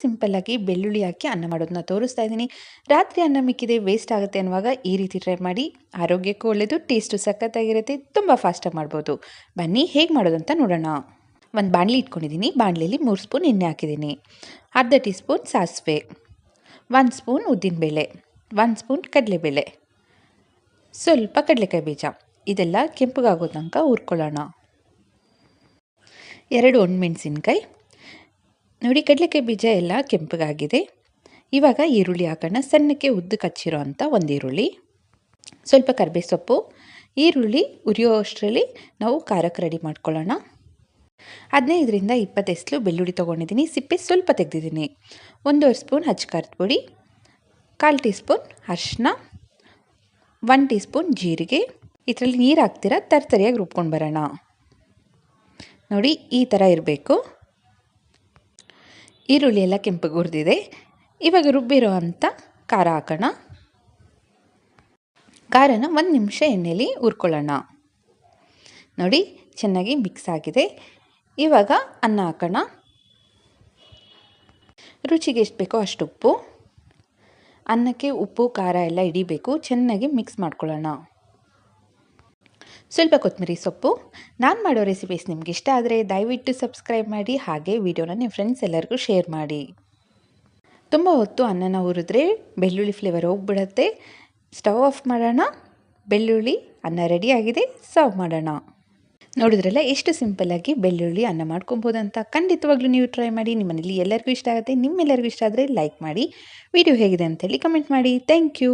ಸಿಂಪಲ್ಲಾಗಿ ಬೆಳ್ಳುಳ್ಳಿ ಹಾಕಿ ಅನ್ನ ಮಾಡೋದನ್ನ ತೋರಿಸ್ತಾ ಇದ್ದೀನಿ. ರಾತ್ರಿ ಅನ್ನ ಮಿಕ್ಕಿದೆ ವೇಸ್ಟ್ ಆಗುತ್ತೆ ಅನ್ನುವಾಗ ಈ ರೀತಿ ಟ್ರೈ ಮಾಡಿ. ಆರೋಗ್ಯಕ್ಕೂ ಒಳ್ಳೆಯದು, ಟೇಸ್ಟು ಸಖತ್ತಾಗಿರುತ್ತೆ, ತುಂಬ ಫಾಸ್ಟಾಗಿ ಮಾಡ್ಬೋದು. ಬನ್ನಿ ಹೇಗೆ ಮಾಡೋದಂತ ನೋಡೋಣ. ಒಂದು ಬಾಣಲಿ ಇಟ್ಕೊಂಡಿದ್ದೀನಿ. ಬಾಣಲಿಯಲ್ಲಿ 3 ಸ್ಪೂನ್ ಎಣ್ಣೆ ಹಾಕಿದ್ದೀನಿ. ಅರ್ಧ ಟೀ ಸ್ಪೂನ್ ಸಾಸಿವೆ, 1 ಸ್ಪೂನ್ ಉದ್ದಿನಬೇಳೆ, 1 ಸ್ಪೂನ್ ಕಡಲೆಬೇಳೆ, ಸ್ವಲ್ಪ ಕಡಲೆಕಾಯಿ ಬೀಜ. ಇದೆಲ್ಲ ಕೆಂಪಗಾಗೋ ತನಕ ಹುರ್ಕೊಳ್ಳೋಣ. 2 ಒಣಮೆಣಸಿನ್ಕಾಯಿ. ನೋಡಿ, ಕಡಲೆಕಾಯಿ ಬೀಜ ಎಲ್ಲ ಕೆಂಪಗಾಗಿದೆ. ಇವಾಗ ಈರುಳ್ಳಿ ಹಾಕೋಣ. ಸಣ್ಣಕ್ಕೆ ಉದ್ದಕ್ಕೆ ಹಚ್ಚಿರೋ ಅಂಥ ಒಂದು ಈರುಳ್ಳಿ, ಸ್ವಲ್ಪ ಕರಿಬೇವು ಸೊಪ್ಪು. ಈರುಳ್ಳಿ ಉರಿಯೋ ಅಷ್ಟರಲ್ಲಿ ನಾವು ಖಾರಕ್ಕೆ ರೆಡಿ ಮಾಡ್ಕೊಳ್ಳೋಣ. 15ರಿಂದ 20 ಎಸ್ಲು ಬೆಳ್ಳುಳ್ಳಿ ತೊಗೊಂಡಿದ್ದೀನಿ. ಸಿಪ್ಪೆ ಸ್ವಲ್ಪ ತೆಗೆದಿದ್ದೀನಿ. 1.5 ಸ್ಪೂನ್ ಖಾರದ ಪುಡಿ, 1/4 ಟೀ ಸ್ಪೂನ್ ಅರಿಶಿನ, 1 ಟೀ ಸ್ಪೂನ್ ಜೀರಿಗೆ. ಇದರಲ್ಲಿ ನೀರು ಹಾಕ್ತೀರಾ ತರಿಯಾಗಿ ರುಬ್ಕೊಂಡು ಬರೋಣ. ನೋಡಿ, ಈ ಥರ ಇರಬೇಕು. ಈರುಳ್ಳಿ ಎಲ್ಲ ಕೆಂಪಗೆ ಹುರಿದಿದೆ. ಇವಾಗ ರುಬ್ಬಿರೋ ಅಂಥ ಖಾರ ಹಾಕೋಣ. ಖಾರನ 1 ನಿಮಿಷ ಎಣ್ಣೆಯಲ್ಲಿ ಹುರ್ಕೊಳ್ಳೋಣ. ನೋಡಿ, ಚೆನ್ನಾಗಿ ಮಿಕ್ಸ್ ಆಗಿದೆ. ಇವಾಗ ಅನ್ನ ಹಾಕೋಣ. ರುಚಿಗೆ ಎಷ್ಟು ಬೇಕೋ ಅಷ್ಟು ಉಪ್ಪು. ಅನ್ನಕ್ಕೆ ಉಪ್ಪು ಖಾರ ಎಲ್ಲ ಹಿಡಿಬೇಕು. ಚೆನ್ನಾಗಿ ಮಿಕ್ಸ್ ಮಾಡ್ಕೊಳ್ಳೋಣ. ಸ್ವಲ್ಪ ಕೊತ್ತಂಬರಿ ಸೊಪ್ಪು. ನಾನು ಮಾಡೋ ರೆಸಿಪೀಸ್ ನಿಮ್ಗೆ ಇಷ್ಟ ಆದರೆ ದಯವಿಟ್ಟು ಸಬ್ಸ್ಕ್ರೈಬ್ ಮಾಡಿ. ಹಾಗೆ ವಿಡಿಯೋನ ನಿಮ್ಮ ಫ್ರೆಂಡ್ಸ್ ಎಲ್ಲರಿಗೂ ಶೇರ್ ಮಾಡಿ. ತುಂಬ ಹೊತ್ತು ಅನ್ನನ ಹುರಿದ್ರೆ ಬೆಳ್ಳುಳ್ಳಿ ಫ್ಲೇವರ್ ಹೋಗ್ಬಿಡುತ್ತೆ. ಸ್ಟವ್ ಆಫ್ ಮಾಡೋಣ. ಬೆಳ್ಳುಳ್ಳಿ ಅನ್ನ ರೆಡಿಯಾಗಿದೆ, ಸರ್ವ್ ಮಾಡೋಣ. ನೋಡಿದ್ರಲ್ಲ ಎಷ್ಟು ಸಿಂಪಲ್ಲಾಗಿ ಬೆಳ್ಳುಳ್ಳಿ ಅನ್ನ ಮಾಡ್ಕೊಬೋದಂತ. ಖಂಡಿತವಾಗ್ಲೂ ನೀವು ಟ್ರೈ ಮಾಡಿ. ನಿಮ್ಮನೇಲಿ ಎಲ್ಲರಿಗೂ ಇಷ್ಟ ಆಗುತ್ತೆ. ನಿಮ್ಮೆಲ್ಲರಿಗೂ ಇಷ್ಟ ಆದರೆ ಲೈಕ್ ಮಾಡಿ. ವಿಡಿಯೋ ಹೇಗಿದೆ ಅಂತೇಳಿ ಕಮೆಂಟ್ ಮಾಡಿ. Thank you.